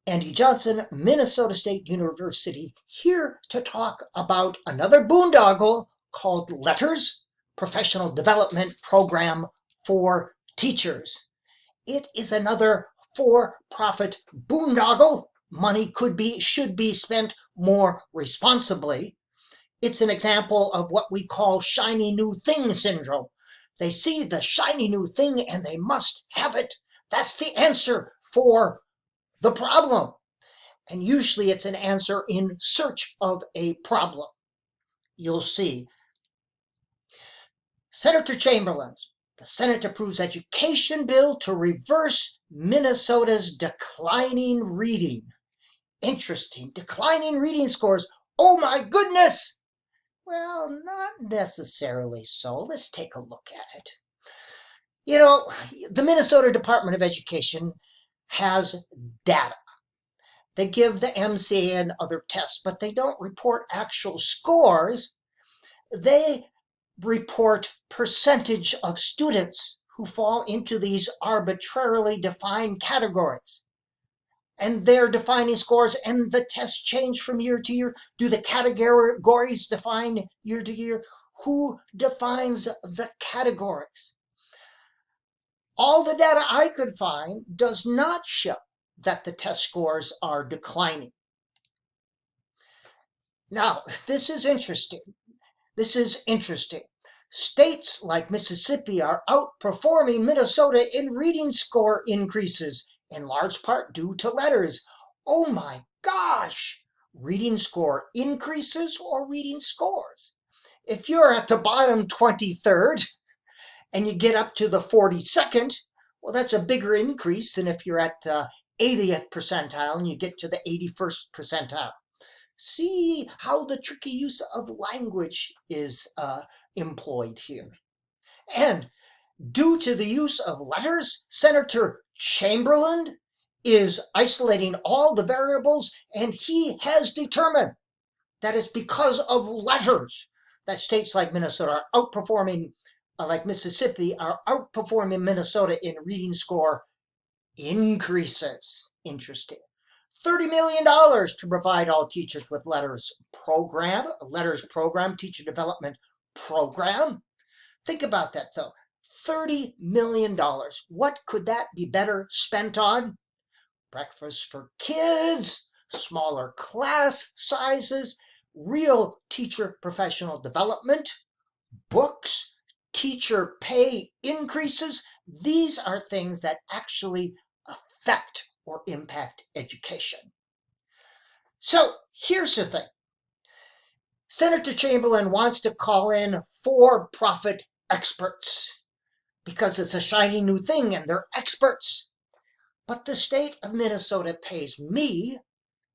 Andy Johnson, Minnesota State University, here to talk about another boondoggle called Letters, Professional Development Program for Teachers. It is another for-profit boondoggle. Money should be spent more responsibly. It's an example of what we call shiny new thing syndrome. They see the shiny new thing and they must have it. That's the answer for the problem. And usually it's an answer in search of a problem. You'll see. Senator Chamberlain, the Senate approves education bill to reverse Minnesota's declining reading. Interesting, declining reading scores. Oh my goodness! Well, not necessarily so. Let's take a look at it. You know, the Minnesota Department of Education has data. They give the MCA and other tests, but they don't report actual scores. They report percentage of students who fall into these arbitrarily defined categories. And they're defining scores, and the tests change from year to year. Do the categories define year to year? Who defines the categories? All the data I could find does not show that the test scores are declining. Now, this is interesting. States like Mississippi are outperforming Minnesota in reading score increases, in large part due to letters. Oh my gosh! Reading score increases or reading scores? If you're at the bottom 23rd and you get up to the 42nd, well, that's a bigger increase than if you're at the 80th percentile and you get to the 81st percentile. See how the tricky use of language is employed here. And due to the use of letters, Senator Chamberlain is isolating all the variables, and he has determined that it's because of letters that states like Minnesota are outperforming, like Mississippi, are outperforming Minnesota in reading score increases. Interesting. $30 million to provide all teachers with letters program, teacher development program. Think about that though. $30 million. What could that be better spent on? Breakfast for kids, smaller class sizes, real teacher professional development, books, teacher pay increases. These are things that actually affect or impact education. So here's the thing. Senator Chamberlain wants to call in for-profit experts because it's a shiny new thing and they're experts. But the state of Minnesota pays me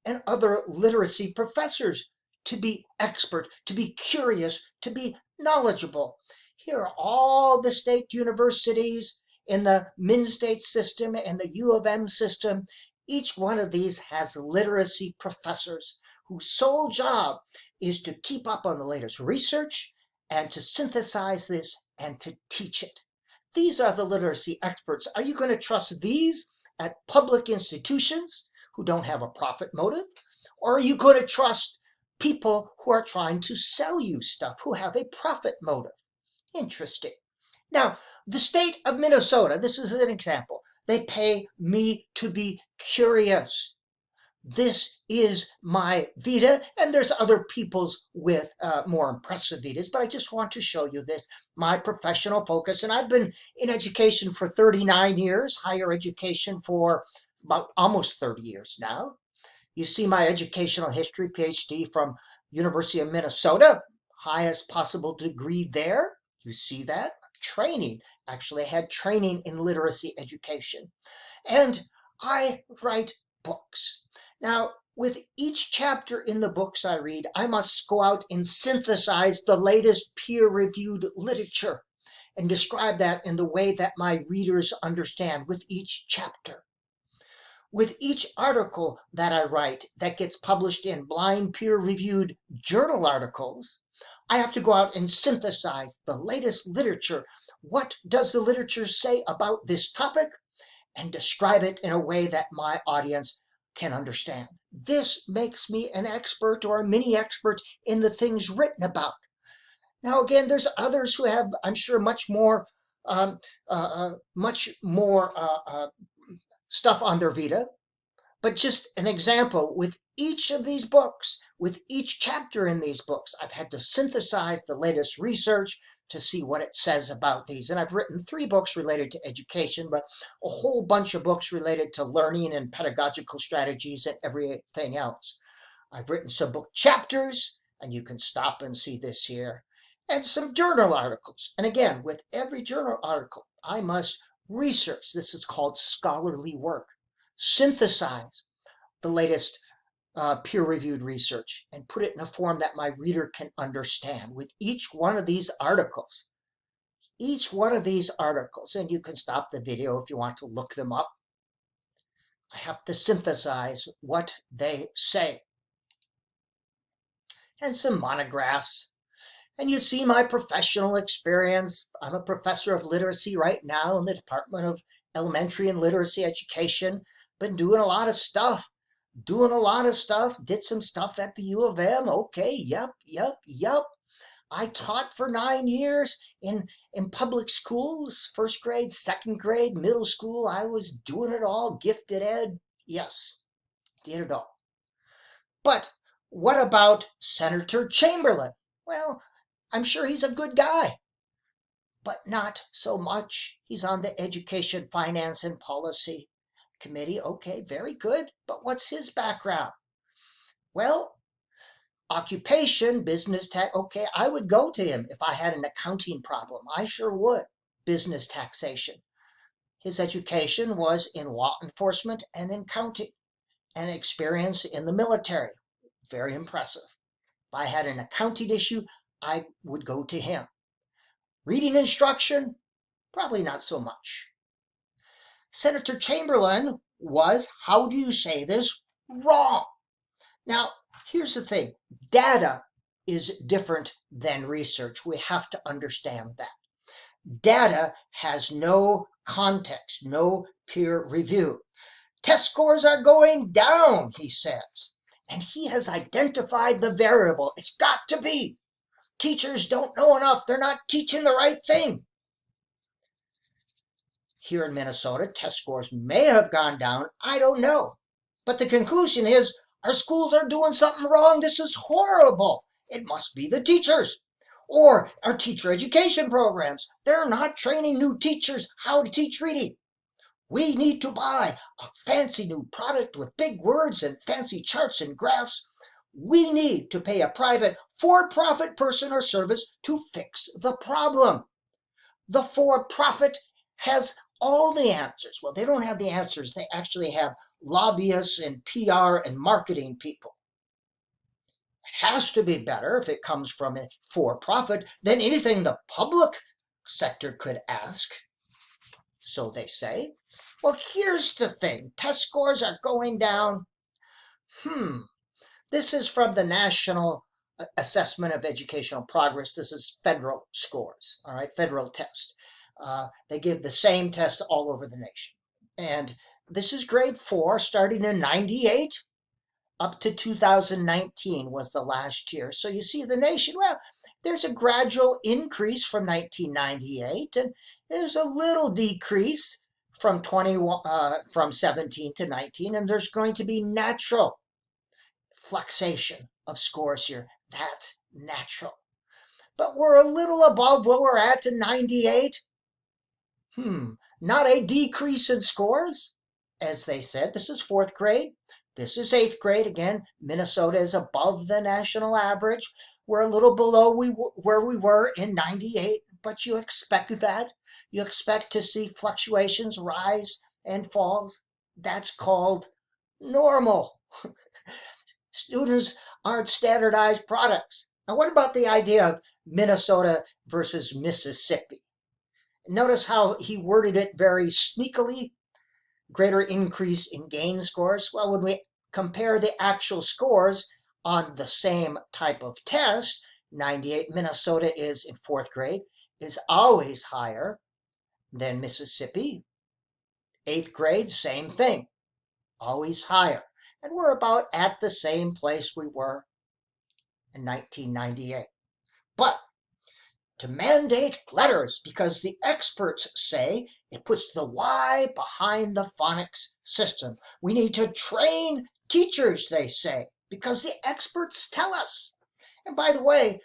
and other literacy professors to be expert, to be curious, to be knowledgeable. Here are all the state universities in the Min-State system and the U of M system. Each one of these has literacy professors whose sole job is to keep up on the latest research and to synthesize this and to teach it. These are the literacy experts. Are you going to trust these at public institutions who don't have a profit motive? Or are you going to trust people who are trying to sell you stuff, who have a profit motive? Interesting. Now, the state of Minnesota, this is an example. They pay me to be curious. This is my Vita, and there's other people's with more impressive Vitas, but I just want to show you this, my professional focus. And I've been in education for 39 years, higher education for about almost 30 years now. You see my educational history, PhD from University of Minnesota, highest possible degree there. You see that? Training. Actually, I had training in literacy education. And I write books. Now, with each chapter in the books I read, I must go out and synthesize the latest peer-reviewed literature and describe that in the way that my readers understand with each chapter. With each article that I write that gets published in blind peer-reviewed journal articles, I have to go out and synthesize the latest literature. What does the literature say about this topic? And describe it in a way that my audience can understand. This makes me an expert or a mini expert in the things written about. Now, again, there's others who have, I'm sure, um, much more stuff on their Vita. But just an example, with each of these books, with each chapter in these books, I've had to synthesize the latest research to see what it says about these. And I've written 3 books related to education, but a whole bunch of books related to learning and pedagogical strategies and everything else. I've written some book chapters, and you can stop and see this here, and some journal articles. And again, with every journal article, I must research. This is called scholarly work. Synthesize the latest peer-reviewed research and put it in a form that my reader can understand with each one of these articles. And you can stop the video if you want to look them up. I have to synthesize what they say. And some monographs. And you see my professional experience. I'm a professor of literacy right now in the Department of Elementary and Literacy Education. Been doing a lot of stuff. Did some stuff at the U of M. Okay, yep. I taught for 9 years in public schools, first grade, second grade, middle school. I was doing it all, gifted ed. Yes, did it all. But what about Senator Chamberlain? Well, I'm sure he's a good guy, but not so much. He's on the Education, Finance, and Policy Committee. Okay, very good. But what's his background? Well, occupation, business tax. Okay, I would go to him if I had an accounting problem. I sure would. Business taxation. His education was in law enforcement and in counting, and experience in the military. Very impressive. If I had an accounting issue, I would go to him. Reading instruction, probably not so much. Senator Chamberlain was, how do you say this, wrong. Now, here's the thing. Data is different than research. We have to understand that. Data has no context, no peer review. Test scores are going down, he says. And he has identified the variable. It's got to be. Teachers don't know enough. They're not teaching the right thing. Here in Minnesota, test scores may have gone down. I don't know. But the conclusion is our schools are doing something wrong. This is horrible. It must be the teachers. Or our teacher education programs. They're not training new teachers how to teach reading. We need to buy a fancy new product with big words and fancy charts and graphs. We need to pay a private for-profit person or service to fix the problem. The for-profit has all the answers. Well, they don't have the answers. They actually have lobbyists and PR and marketing people. It has to be better if it comes from a for-profit than anything the public sector could ask. So they say. Well, here's the thing. Test scores are going down. This is from the National Assessment of Educational Progress. This is federal scores, all right, federal test. They give the same test all over the nation. And this is grade 4, starting in 98 up to 2019 was the last year. So you see the nation, well, there's a gradual increase from 1998, and there's a little decrease from 17 to 19, and there's going to be natural fluctuation of scores here. That's natural. But we're a little above where we're at in 98. Not a decrease in scores, as they said. This is 4th grade. This is 8th grade. Again, Minnesota is above the national average. We're a little below where we were in 98, but you expect that. You expect to see fluctuations rise and falls. That's called normal. Students aren't standardized products. Now, what about the idea of Minnesota versus Mississippi? Notice how he worded it very sneakily. Greater increase in gain scores. Well, when we compare the actual scores on the same type of test, 98 Minnesota is in 4th grade, is always higher than Mississippi. 8th grade, same thing, always higher. And we're about at the same place we were in 1998. But to mandate letters, because the experts say it puts the why behind the phonics system. We need to train teachers, they say, because the experts tell us. And by the way,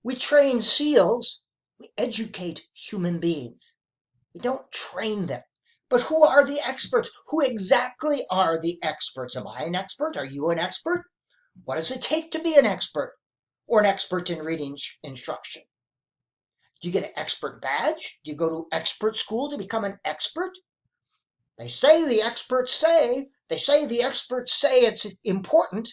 we train seals, we educate human beings. We don't train them. But who are the experts? Who exactly are the experts? Am I an expert? Are you an expert? What does it take to be an expert or an expert in reading instruction? Do you get an expert badge? Do you go to expert school to become an expert? They say the experts say it's important.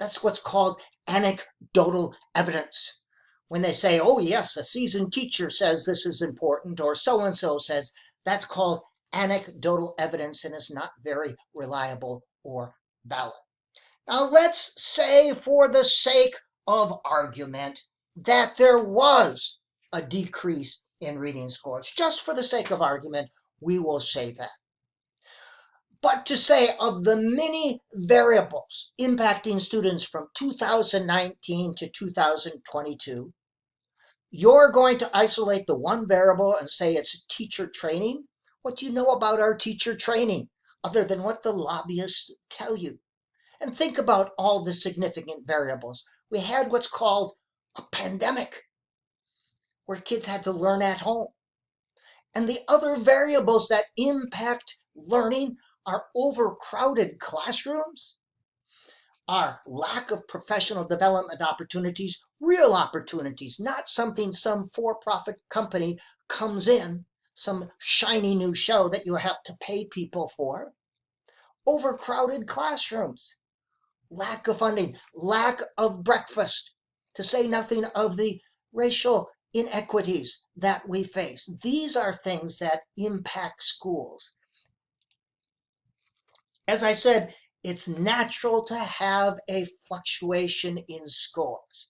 That's what's called anecdotal evidence. When they say, oh yes, a seasoned teacher says this is important, or so-and-so says, that's called anecdotal evidence and is not very reliable or valid. Now let's say, for the sake of argument, that there was a decrease in reading scores. Just for the sake of argument, we will say that. But to say of the many variables impacting students from 2019 to 2022, you're going to isolate the one variable and say it's teacher training? What do you know about our teacher training other than what the lobbyists tell you? And think about all the significant variables. We had what's called a pandemic, where kids had to learn at home. And the other variables that impact learning are overcrowded classrooms, our lack of professional development opportunities, real opportunities, not something some for-profit company comes in, some shiny new show that you have to pay people for. Overcrowded classrooms, lack of funding, lack of breakfast, to say nothing of the racial inequities that we face. These are things that impact schools. As I said, it's natural to have a fluctuation in scores.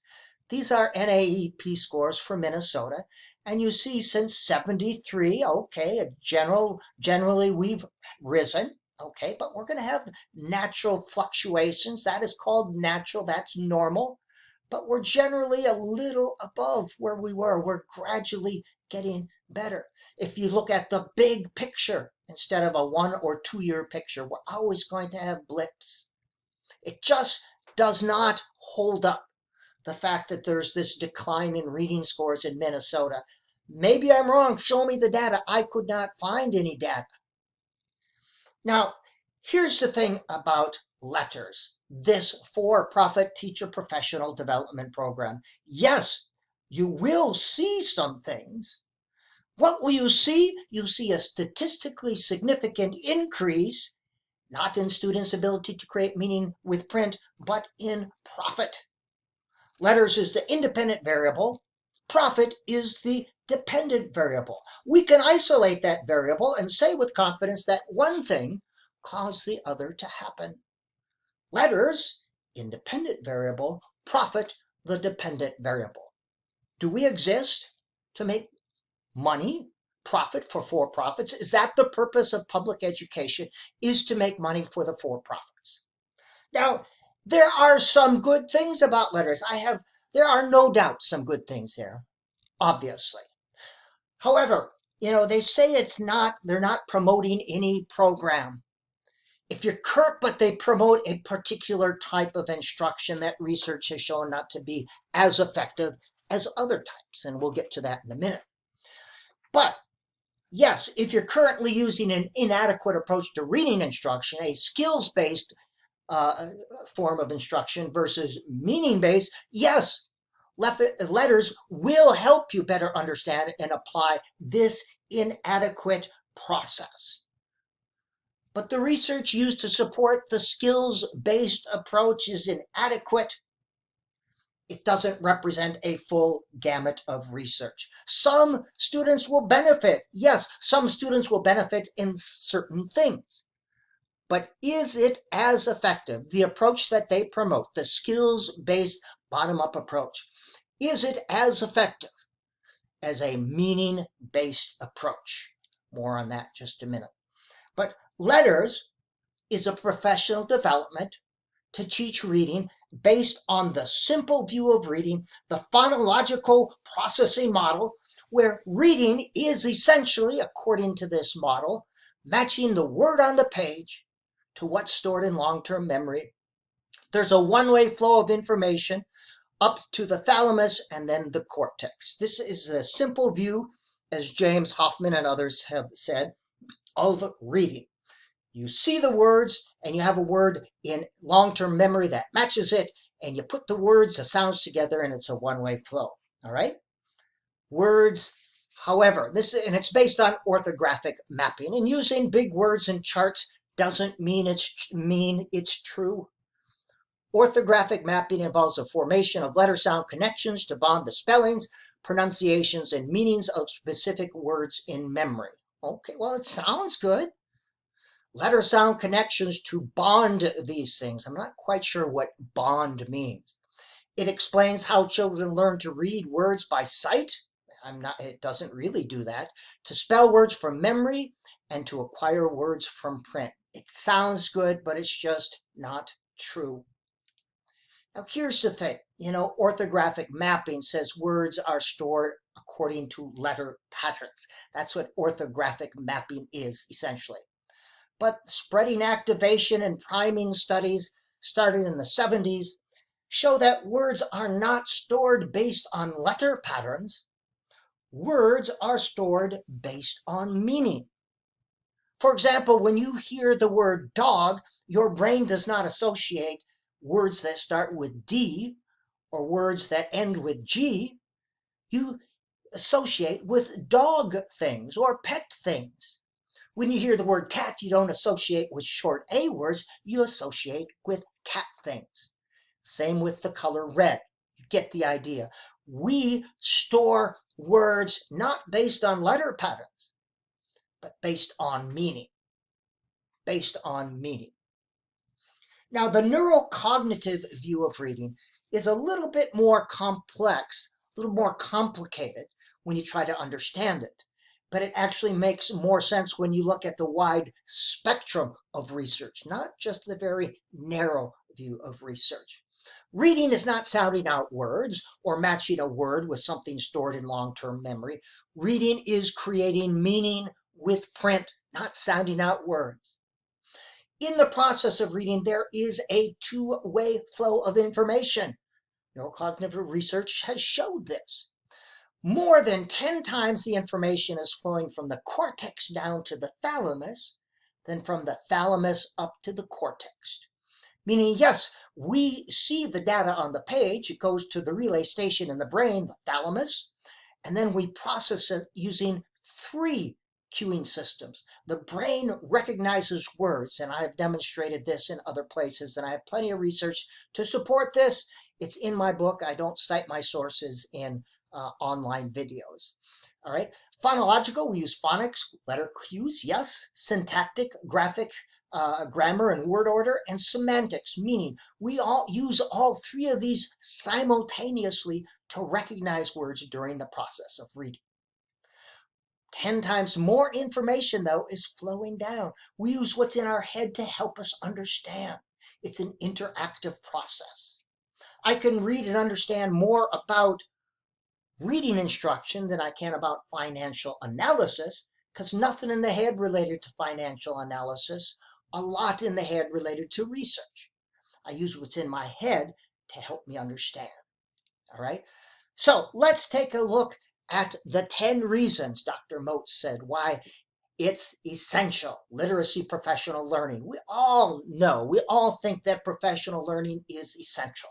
These are NAEP scores for Minnesota, and you see since 73, okay, generally we've risen, okay, but we're going to have natural fluctuations. That is called natural, that's normal, but we're generally a little above where we were. We're gradually getting better. If you look at the big picture instead of a 1 or 2 year picture, we're always going to have blips. It just does not hold up, the fact that there's this decline in reading scores in Minnesota. Maybe I'm wrong. Show me the data. I could not find any data. Now, here's the thing about letters, this for-profit teacher professional development program. Yes, you will see some things. What will you see? You see a statistically significant increase, not in students' ability to create meaning with print, but in profit. Letters is the independent variable. Profit is the dependent variable. We can isolate that variable and say with confidence that one thing caused the other to happen. Letters, independent variable. Profit, the dependent variable. Do we exist to make money, profit for for-profits? Is that the purpose of public education, is to make money for the for-profits? Now, there are some good things about letters. There are no doubt some good things there, obviously. However, they say they're not promoting any program. But they promote a particular type of instruction that research has shown not to be as effective as other types, and we'll get to that in a minute. But yes, if you're currently using an inadequate approach to reading instruction, a skills-based form of instruction versus meaning-based, yes, letters will help you better understand and apply this inadequate process. But the research used to support the skills-based approach is inadequate. It doesn't represent a full gamut of research. Some students will benefit. Yes, some students will benefit in certain things. But is it as effective, the approach that they promote, the skills-based bottom-up approach, is it as effective as a meaning-based approach? More on that in just a minute. But letters is a professional development to teach reading based on the simple view of reading, the phonological processing model, where reading is essentially, according to this model, matching the word on the page to what's stored in long-term memory. There's a one-way flow of information up to the thalamus and then the cortex. This is a simple view, as James Hoffman and others have said, of reading. You see the words and you have a word in long-term memory that matches it, and you put the words, the sounds together, and it's a one-way flow. All right? Words, however, and it's based on orthographic mapping, and using big words and charts doesn't mean it's true. Orthographic mapping involves the formation of letter-sound connections to bond the spellings, pronunciations, and meanings of specific words in memory. Okay, well, it sounds good. Letter-sound connections to bond these things. I'm not quite sure what bond means. It explains how children learn to read words by sight. It doesn't really do that. To spell words from memory and to acquire words from print. It sounds good, but it's just not true. Now, here's the thing. Orthographic mapping says words are stored according to letter patterns. That's what orthographic mapping is, essentially. But spreading activation and priming studies started in the 70s show that words are not stored based on letter patterns. Words are stored based on meaning. For example, when you hear the word dog, your brain does not associate words that start with D or words that end with G. You associate with dog things or pet things. When you hear the word cat, you don't associate with short A words, you associate with cat things. Same with the color red. You get the idea. We store words not based on letter patterns, but based on meaning. Based on meaning. Now, the neurocognitive view of reading is a little bit more complex, a little more complicated when you try to understand it. But it actually makes more sense when you look at the wide spectrum of research, not just the very narrow view of research. Reading is not sounding out words or matching a word with something stored in long-term memory. Reading is creating meaning with print, not sounding out words. In the process of reading, there is a two-way flow of information. Neurocognitive research has showed this. More than 10 times the information is flowing from the cortex down to the thalamus than from the thalamus up to the cortex. Meaning, yes, we see the data on the page. It goes to the relay station in the brain, the thalamus, and then we process it using 3 cueing systems. The brain recognizes words, and I have demonstrated this in other places, and I have plenty of research to support this. It's in my book. I don't cite my sources in online videos. All right. Phonological, we use phonics, letter cues, yes. Syntactic, graphic, grammar and word order, and semantics, meaning we all use all 3 of these simultaneously to recognize words during the process of reading. 10 times more information, though, is flowing down. We use what's in our head to help us understand. It's an interactive process. I can read and understand more about reading instruction than I can about financial analysis, because nothing in the head related to financial analysis, a lot in the head related to research. I use what's in my head to help me understand. All right? So let's take a look at the 10 reasons Dr. Moats said why it's essential, literacy professional learning. We all know, we all think that professional learning is essential.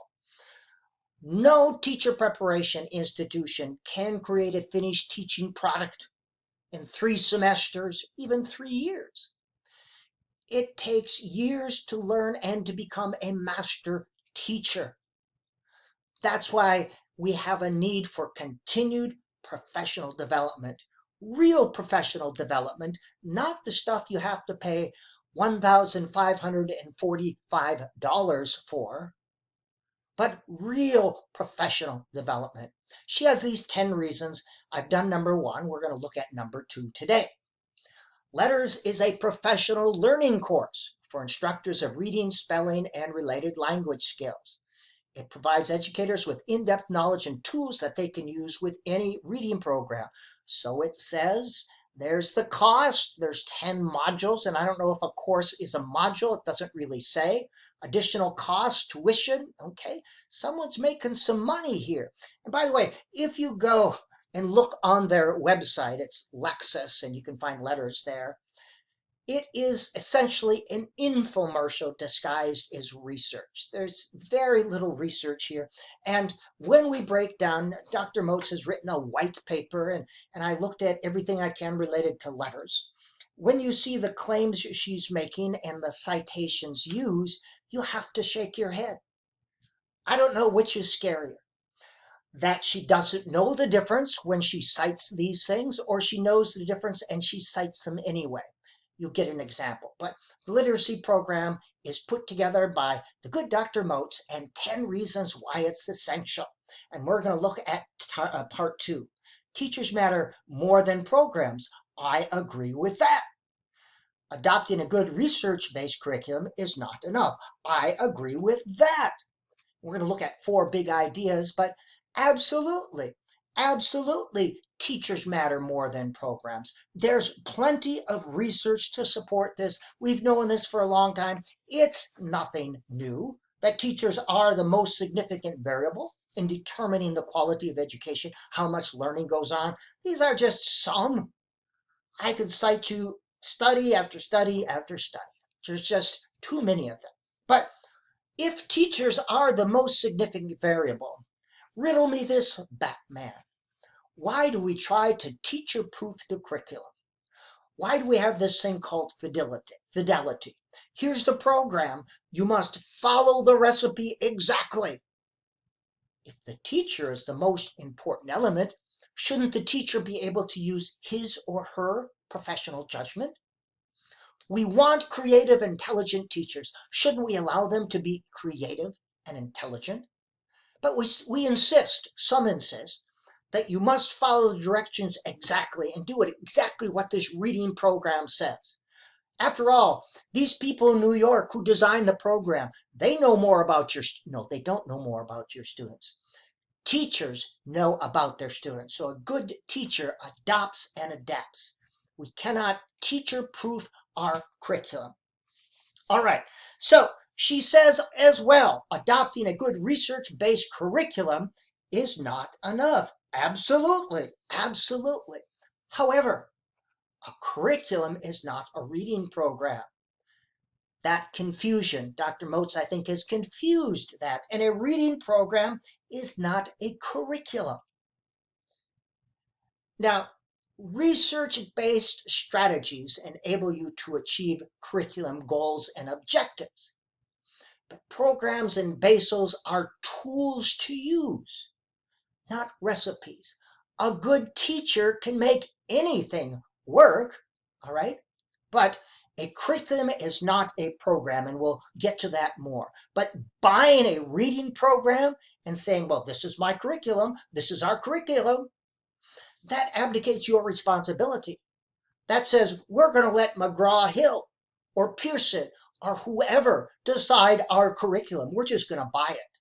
No teacher preparation institution can create a finished teaching product in 3 semesters, even 3 years. It takes years to learn and to become a master teacher. That's why we have a need for continued professional development, real professional development, not the stuff you have to pay $1,545 for, but real professional development. She has these 10 reasons. I've done number 1. We're going to look at number 2 today. Letters is a professional learning course for instructors of reading, spelling, and related language skills. It provides educators with in-depth knowledge and tools that they can use with any reading program. So it says there's the cost. There's 10 modules, and I don't know if a course is a module. It doesn't really say. Additional cost, tuition. Okay, someone's making some money here. And by the way, if you go and look on their website, it's Lexus, and you can find letters there. It is essentially an infomercial disguised as research. There's very little research here. And when we break down, Dr. Moats has written a white paper, and I looked at everything I can related to letters. When you see the claims she's making and the citations used, you have to shake your head. I don't know which is scarier, that she doesn't know the difference when she cites these things, or she knows the difference and she cites them anyway. You'll get an example. But the literacy program is put together by the good Dr. Moats, and 10 reasons why it's essential. And we're going to look at part 2. Teachers matter more than programs. I agree with that. Adopting a good research-based curriculum is not enough. I agree with that. We're going to look at 4 big ideas, but absolutely, teachers matter more than programs. There's plenty of research to support this. We've known this for a long time. It's nothing new that teachers are the most significant variable in determining the quality of education, how much learning goes on. These are just some. I could cite you study after study after study. There's just too many of them. But if teachers are the most significant variable, riddle me this, Batman. Why do we try to teacher-proof the curriculum? Why do we have this thing called fidelity? Here's the program. You must follow the recipe exactly. If the teacher is the most important element, shouldn't the teacher be able to use his or her professional judgment? We want creative, intelligent teachers. Shouldn't we allow them to be creative and intelligent? But we insist, some insist, that you must follow the directions exactly and do it exactly what this reading program says. After all, these people in New York who designed the program, they know more about no, they don't know more about your students. Teachers know about their students. So a good teacher adopts and adapts. We cannot teacher-proof our curriculum. All right, so she says as well, adopting a good research-based curriculum is not enough. Absolutely. However, a curriculum is not a reading program. That confusion, Dr. Moats, I think, has confused that. And a reading program is not a curriculum. Now, research-based strategies enable you to achieve curriculum goals and objectives. But programs and basals are tools to use, not recipes. A good teacher can make anything work, all right? But a curriculum is not a program, and we'll get to that more. But buying a reading program and saying, well, this is my curriculum, this is our curriculum, that abdicates your responsibility. That says, we're going to let McGraw-Hill or Pearson or whoever decide our curriculum. We're just going to buy it.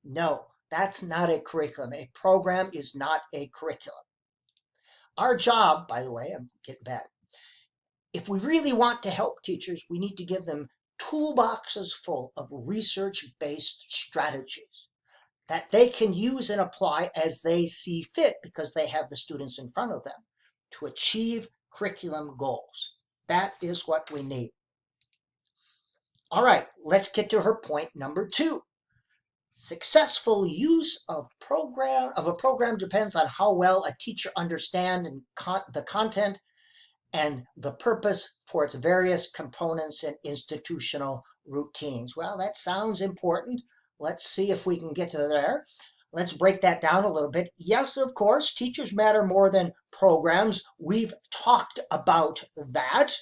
No, that's not a curriculum. A program is not a curriculum. Our job, by the way, I'm getting back. If we really want to help teachers, we need to give them toolboxes full of research-based strategies that they can use and apply as they see fit because they have the students in front of them to achieve curriculum goals. That is what we need. All right, let's get to her point number 2. Successful use of a program depends on how well a teacher understands the content and the purpose for its various components and institutional routines. Well, that sounds important. Let's see if we can get to there. Let's break that down a little bit. Yes, of course, teachers matter more than programs. We've talked about that.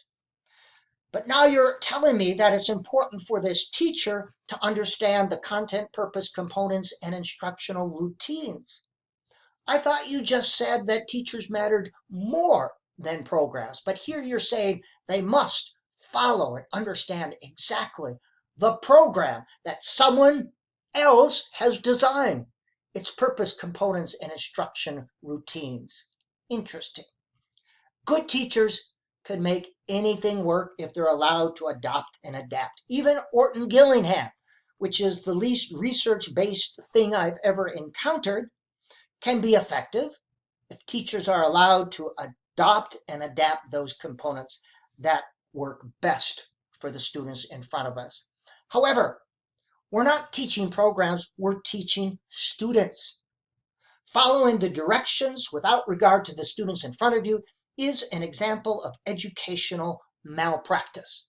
But now you're telling me that it's important for this teacher to understand the content, purpose, components, and instructional routines. I thought you just said that teachers mattered more than programs, but here you're saying they must follow and understand exactly the program that someone else has designed, its purpose, components, and instruction routines. Interesting. Good teachers could make anything work if they're allowed to adopt and adapt. Even Orton Gillingham, which is the least research-based thing I've ever encountered, can be effective if teachers are allowed to adopt and adapt those components that work best for the students in front of us. However, we're not teaching programs, we're teaching students. Following the directions without regard to the students in front of you is an example of educational malpractice.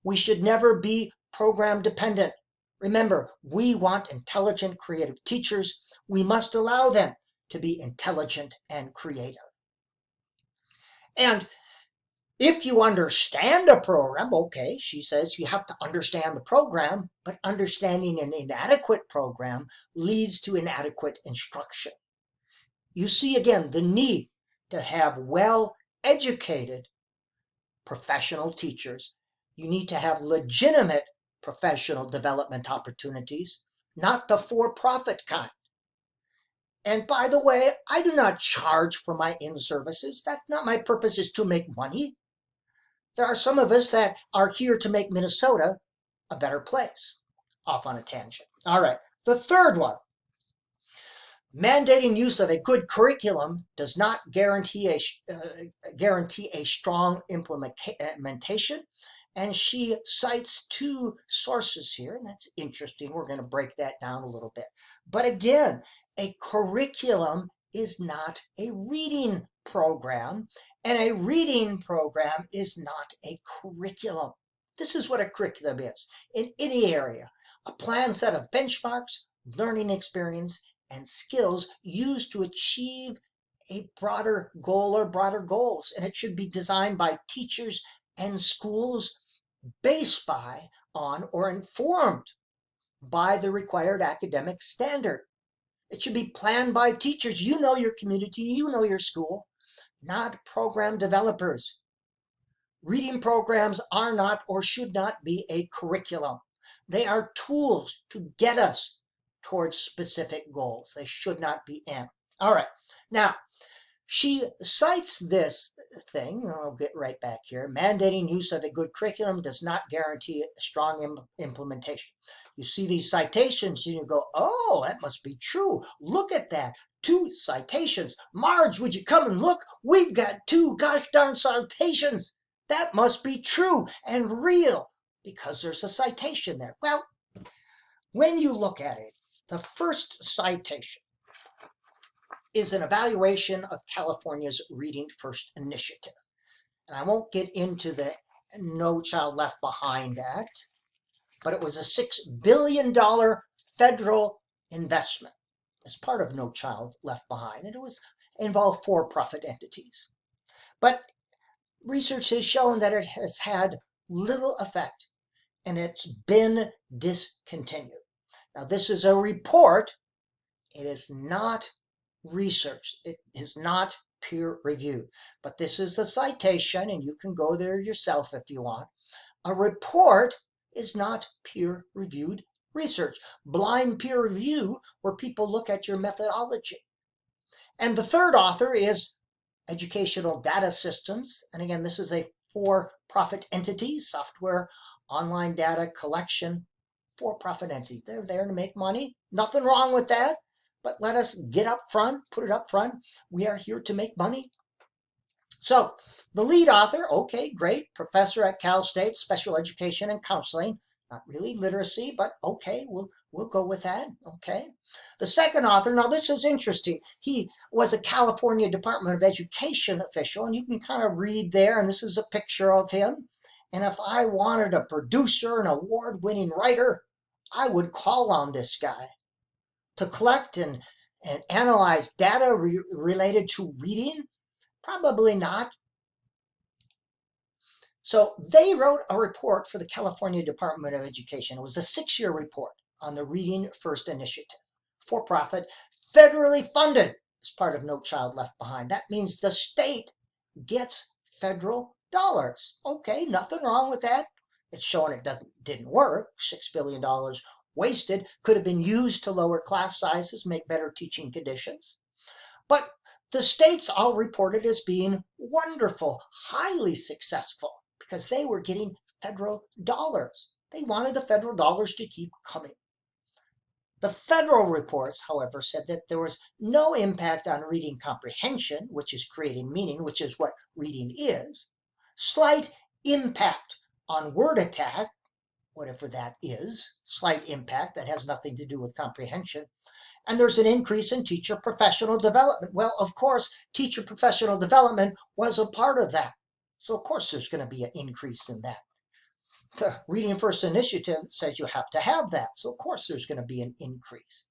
We should never be program dependent. Remember, we want intelligent, creative teachers. We must allow them to be intelligent and creative. And if you understand a program, okay, she says you have to understand the program, but understanding an inadequate program leads to inadequate instruction. You see again the need to have well-educated professional teachers. You need to have legitimate professional development opportunities, not the for-profit kind. And by the way, I do not charge for my in-services. That's not my purpose, is to make money. There are some of us that are here to make Minnesota a better place. Off on a tangent. All right, the third one. Mandating use of a good curriculum does not guarantee a strong implementation. And she cites two sources here, and that's interesting. We're going to break that down a little bit. But again, a curriculum is not a reading program, and a reading program is not a curriculum. This is what a curriculum is in any area: a planned set of benchmarks, learning experience, and skills used to achieve a broader goal or broader goals. And it should be designed by teachers and schools based on or informed by the required academic standard. It should be planned by teachers. You know your community, you know your school, not program developers. Reading programs are not or should not be a curriculum. They are tools to get us towards specific goals. They should not be in. All right. Now, she cites this thing, and I'll get right back here. Mandating use of a good curriculum does not guarantee a strong implementation. You see these citations and you go, oh, that must be true. Look at that. 2 citations. Marge, would you come and look? We've got 2 gosh darn citations. That must be true and real because there's a citation there. Well, when you look at it, the first citation is an evaluation of California's Reading First initiative. And I won't get into the No Child Left Behind Act, but it was a $6 billion federal investment as part of No Child Left Behind, and it was involved for-profit entities. But research has shown that it has had little effect, and it's been discontinued. Now, this is a report. It is not research. It is not peer reviewed, but this is a citation, and you can go there yourself if you want. A report is not peer reviewed research. Blind peer review, where people look at your methodology. And the third author is Educational Data Systems. And again, this is a for-profit entity, software, online data collection, for-profit entity. They're there to make money. Nothing wrong with that. But let us get up front, put it up front. We are here to make money. So the lead author, okay, great, professor at Cal State, special education and counseling. Not really literacy, but okay, we'll go with that, okay. The second author, now this is interesting. He was a California Department of Education official, and you can kind of read there, and this is a picture of him. And if I wanted a producer, an award-winning writer, I would call on this guy to collect and analyze data related to reading. Probably not. So they wrote a report for the California Department of Education. It was a 6-year report on the Reading First initiative, for-profit, federally funded as part of No Child Left Behind. That means the state gets federal Okay, nothing wrong with that. It's showing it didn't work. $6 billion wasted, could have been used to lower class sizes, make better teaching conditions. But the states all reported as being wonderful, highly successful, because they were getting federal dollars. They wanted the federal dollars to keep coming. The federal reports, however, said that there was no impact on reading comprehension, which is creating meaning, which is what reading is. Slight impact on word attack, whatever that is, slight impact that has nothing to do with comprehension. And there's an increase in teacher professional development. Well, of course, teacher professional development was a part of that. So of course there's going to be an increase in that. The Reading First Initiative says you have to have that. So of course there's going to be an increase.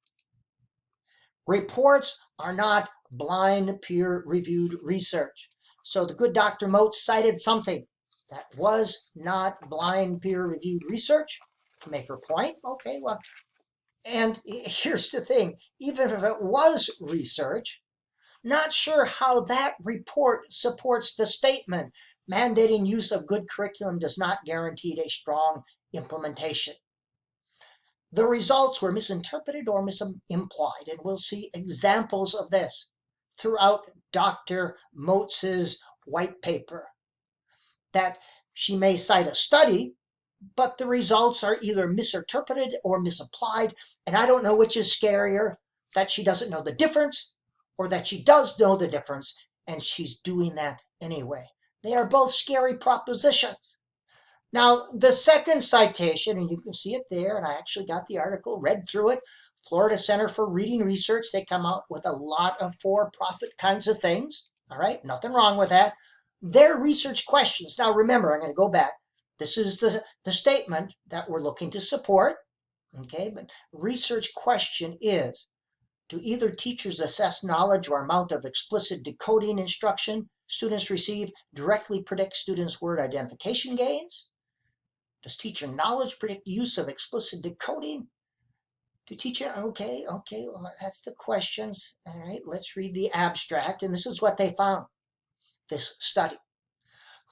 Reports are not blind peer-reviewed research. So the good Dr. Moats cited something that was not blind peer-reviewed research to make her point. Okay, well, and here's the thing, even if it was research, not sure how that report supports the statement mandating use of good curriculum does not guarantee a strong implementation. The results were misinterpreted or misimplied, and we'll see examples of this throughout Dr. Moats's white paper. That she may cite a study, but the results are either misinterpreted or misapplied, and I don't know which is scarier, that she doesn't know the difference or that she does know the difference and she's doing that anyway. They are both scary propositions. Now, the second citation, and you can see it there, and I actually got the article, read through it, Florida Center for Reading Research, they come out with a lot of for-profit kinds of things, all right, nothing wrong with that. Their research questions, now remember, I'm going to go back, this is the statement that we're looking to support, okay, but research question is, do either teachers assess knowledge or amount of explicit decoding instruction students receive directly predict students' word identification gains? Does teacher knowledge predict use of explicit decoding? Okay, well, that's the questions. All right, let's read the abstract, and this is what they found, this study.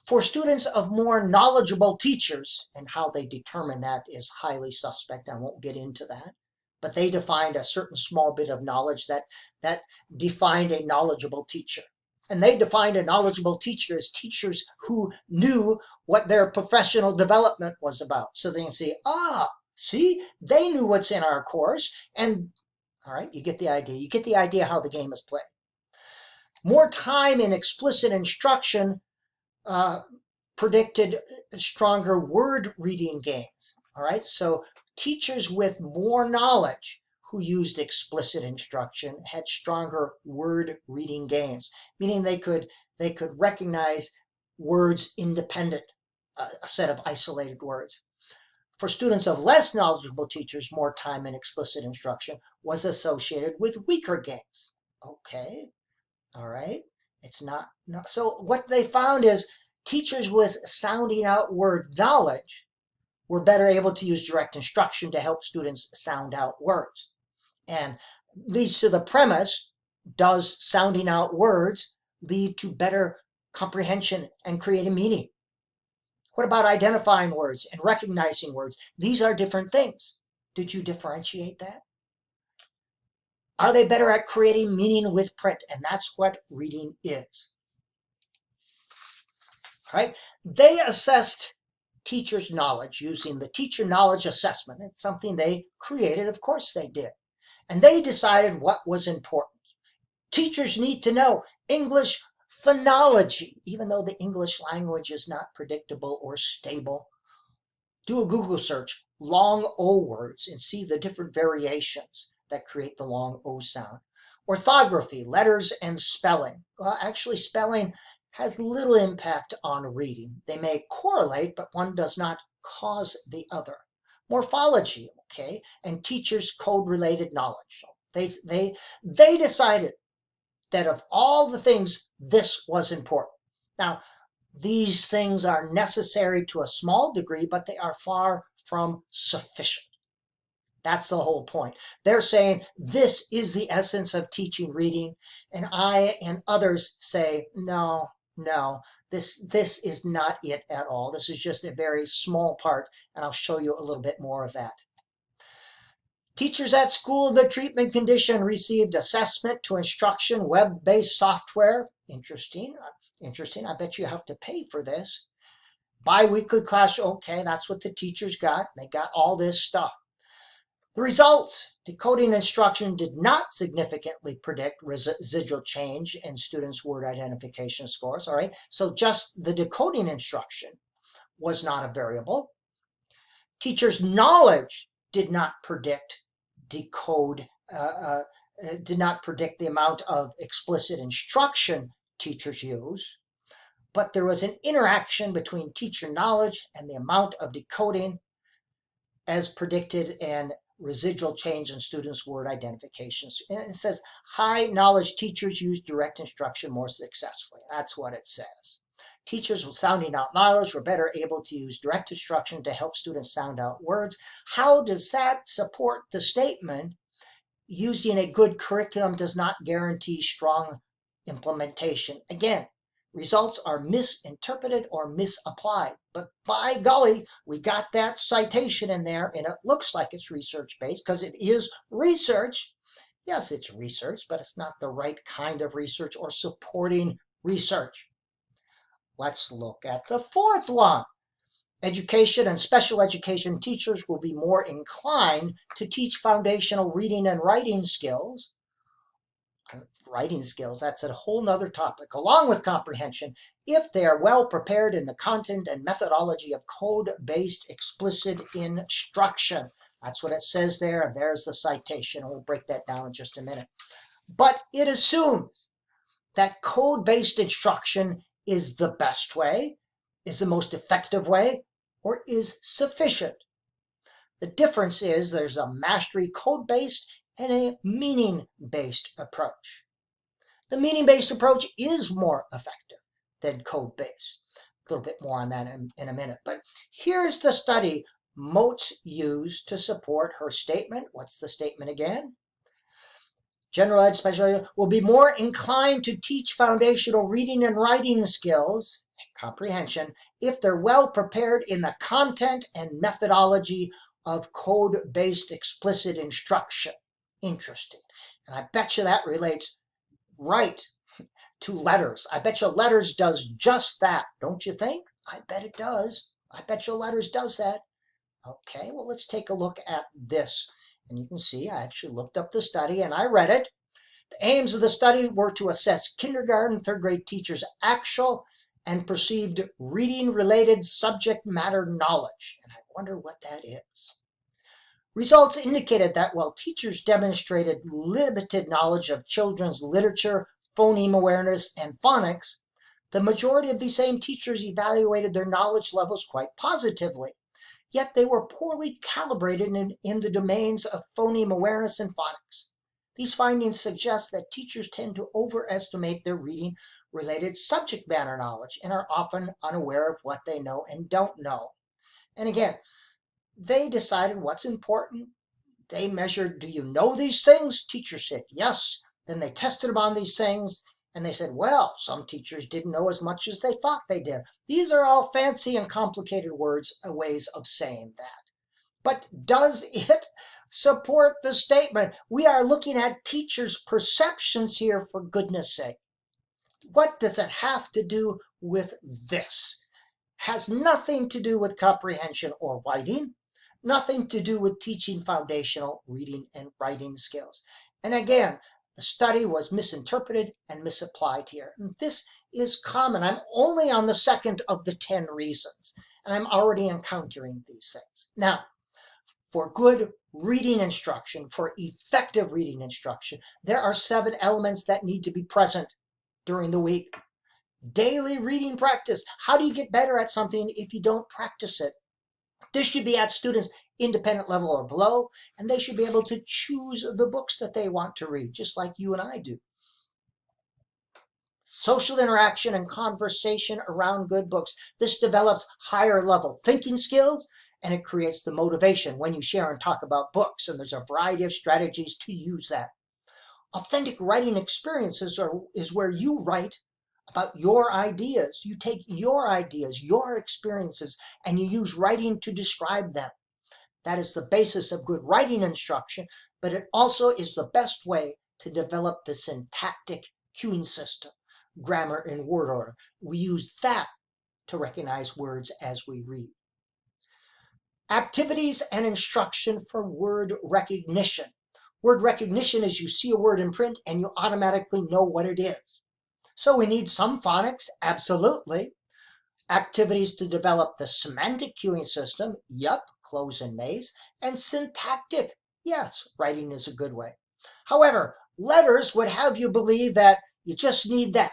For students of more knowledgeable teachers, and how they determine that is highly suspect, I won't get into that, but they defined a certain small bit of knowledge that defined a knowledgeable teacher. And they defined a knowledgeable teacher as teachers who knew what their professional development was about. So they can say, see, they knew what's in our course. And all right, you get the idea. You get the idea how the game is played. More time in explicit instruction predicted stronger word reading gains. All right, so teachers with more knowledge who used explicit instruction had stronger word reading gains, meaning they could recognize words independent, a set of isolated words. For students of less knowledgeable teachers, more time in explicit instruction was associated with weaker gains. Okay, all right, it's not so what they found is teachers with sounding out word knowledge were better able to use direct instruction to help students sound out words. And leads to the premise, does sounding out words lead to better comprehension and creating meaning? What about identifying words and recognizing words? These are different things. Did you differentiate that? Are they better at creating meaning with print? And that's what reading is. All right? They assessed teachers' knowledge using the teacher knowledge assessment. It's something they created, of course they did. And they decided what was important. Teachers need to know English phonology, even though the English language is not predictable or stable. Do a Google search, long O words, and see the different variations that create the long O sound. Orthography, letters and spelling. Well, actually, spelling has little impact on reading. They may correlate, but one does not cause the other. Morphology, okay, and teachers' code-related knowledge. They decided that of all the things, this was important. Now, these things are necessary to a small degree, but they are far from sufficient. That's the whole point. They're saying this is the essence of teaching reading, and I and others say, no, No, this is not it at all. This is just a very small part, and I'll show you a little bit more of that. Teachers at school of the treatment condition received assessment to instruction web-based software. Interesting. Interesting. I bet you have to pay for this. Bi-weekly class. Okay, that's what the teachers got. They got all this stuff. The results, decoding instruction did not significantly predict residual change in students' word identification scores. All right, so just the decoding instruction was not a variable. Teachers' knowledge did not predict decode, did not predict the amount of explicit instruction teachers use, but there was an interaction between teacher knowledge and the amount of decoding as predicted and residual change in students' word identifications. And it says high knowledge teachers use direct instruction more successfully. That's what it says. Teachers with sounding out knowledge were better able to use direct instruction to help students sound out words. How does that support the statement, using a good curriculum does not guarantee strong implementation? Again, results are misinterpreted or misapplied. But by golly, we got that citation in there, and it looks like it's research-based because it is research. Yes, it's research, but it's not the right kind of research or supporting research. Let's look at the fourth one. Education and special education teachers will be more inclined to teach foundational reading and writing skills. That's a whole nother topic, along with comprehension, if they are well prepared in the content and methodology of code-based explicit instruction. That's what it says there, and there's the citation. We'll break that down in just a minute. But it assumes that code-based instruction is the best way, is the most effective way, or is sufficient. The difference is there's a mastery code-based and a meaning-based approach. The meaning-based approach is more effective than code-based. A little bit more on that in a minute. But here's the study Moats used to support her statement. What's the statement again? General ed, special ed will be more inclined to teach foundational reading and writing skills, comprehension, if they're well prepared in the content and methodology of code-based explicit instruction. Interesting. And I bet you that relates right to letters. I bet you letters does just that, don't you think? I bet it does. I bet you letters does that. Okay, well, let's take a look at this. And you can see I actually looked up the study and I read it. The aims of the study were to assess kindergarten, third grade teachers' actual and perceived reading-related subject matter knowledge. And I wonder what that is. Results indicated that while teachers demonstrated limited knowledge of children's literature, phoneme awareness, and phonics, the majority of these same teachers evaluated their knowledge levels quite positively. Yet they were poorly calibrated in the domains of phoneme awareness and phonics. These findings suggest that teachers tend to overestimate their reading-related subject matter knowledge and are often unaware of what they know and don't know. And again, they decided what's important. They measured, do you know these things? Teachers said yes. Then they tested them on these things, and they said, well, some teachers didn't know as much as they thought they did. These are all fancy and complicated words, ways of saying that. But does it support the statement? We are looking at teachers' perceptions here, for goodness sake. What does it have to do with this? Has nothing to do with comprehension or writing, nothing to do with teaching foundational reading and writing skills. And again, the study was misinterpreted and misapplied here. And this is common. I'm only on the second of the 10 reasons, and I'm already encountering these things. Now, for good reading instruction, for effective reading instruction, there are 7 elements that need to be present during the week. Daily reading practice. How do you get better at something if you don't practice it? This should be at students' independent level or below, and they should be able to choose the books that they want to read, just like you and I do. Social interaction and conversation around good books. This develops higher level thinking skills, and it creates the motivation when you share and talk about books, and there's a variety of strategies to use that. Authentic writing experiences is where you write about your ideas. You take your ideas, your experiences, and you use writing to describe them. That is the basis of good writing instruction, but it also is the best way to develop the syntactic cueing system, grammar and word order. We use that to recognize words as we read. Activities and instruction for word recognition. Word recognition is you see a word in print and you automatically know what it is. So we need some phonics, absolutely. Activities to develop the semantic cueing system, yep, close and maze. And syntactic, yes, writing is a good way. However, letters would have you believe that you just need that.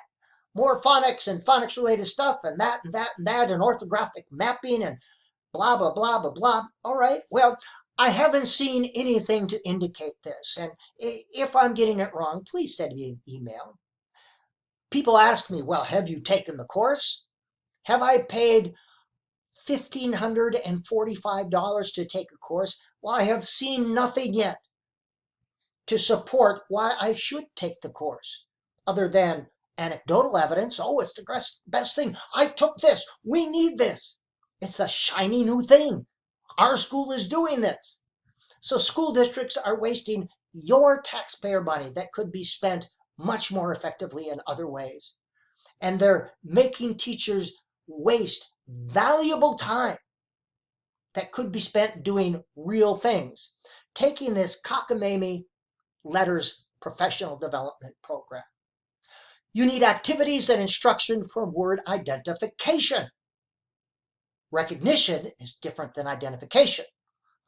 More phonics and phonics related stuff and that and that and that and orthographic mapping and blah, blah, blah, blah, blah. All right, well, I haven't seen anything to indicate this. And if I'm getting it wrong, please send me an email. People ask me, well, have you taken the course? Have I paid $1,545 to take a course? Well, I have seen nothing yet to support why I should take the course, other than anecdotal evidence. Oh, it's the best thing. I took this. We need this. It's a shiny new thing. Our school is doing this. So school districts are wasting your taxpayer money that could be spent much more effectively in other ways. And they're making teachers waste valuable time that could be spent doing real things, taking this cockamamie letters professional development program. You need activities and instruction for word identification. Recognition is different than identification.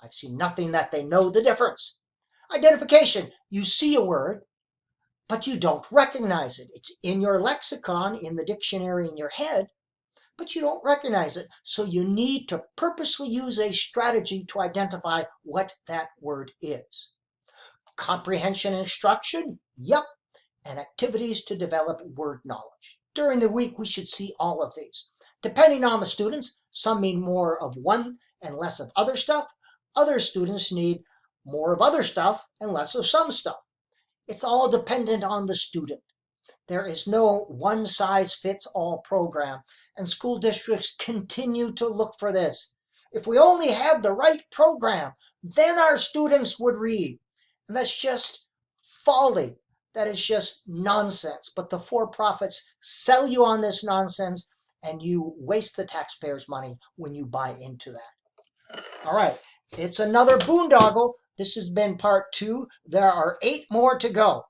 I've seen nothing that they know the difference. Identification, you see a word, but you don't recognize it. It's in your lexicon, in the dictionary in your head, but you don't recognize it. So you need to purposely use a strategy to identify what that word is. Comprehension instruction, yep, and activities to develop word knowledge. During the week, we should see all of these. Depending on the students, some need more of one and less of other stuff. Other students need more of other stuff and less of some stuff. It's all dependent on the student. There is no one-size-fits-all program, and school districts continue to look for this. If we only had the right program, then our students would read. And that's just folly. That is just nonsense. But the for-profits sell you on this nonsense, and you waste the taxpayers' money when you buy into that. All right, it's another boondoggle. This has been part 2. There are 8 more to go.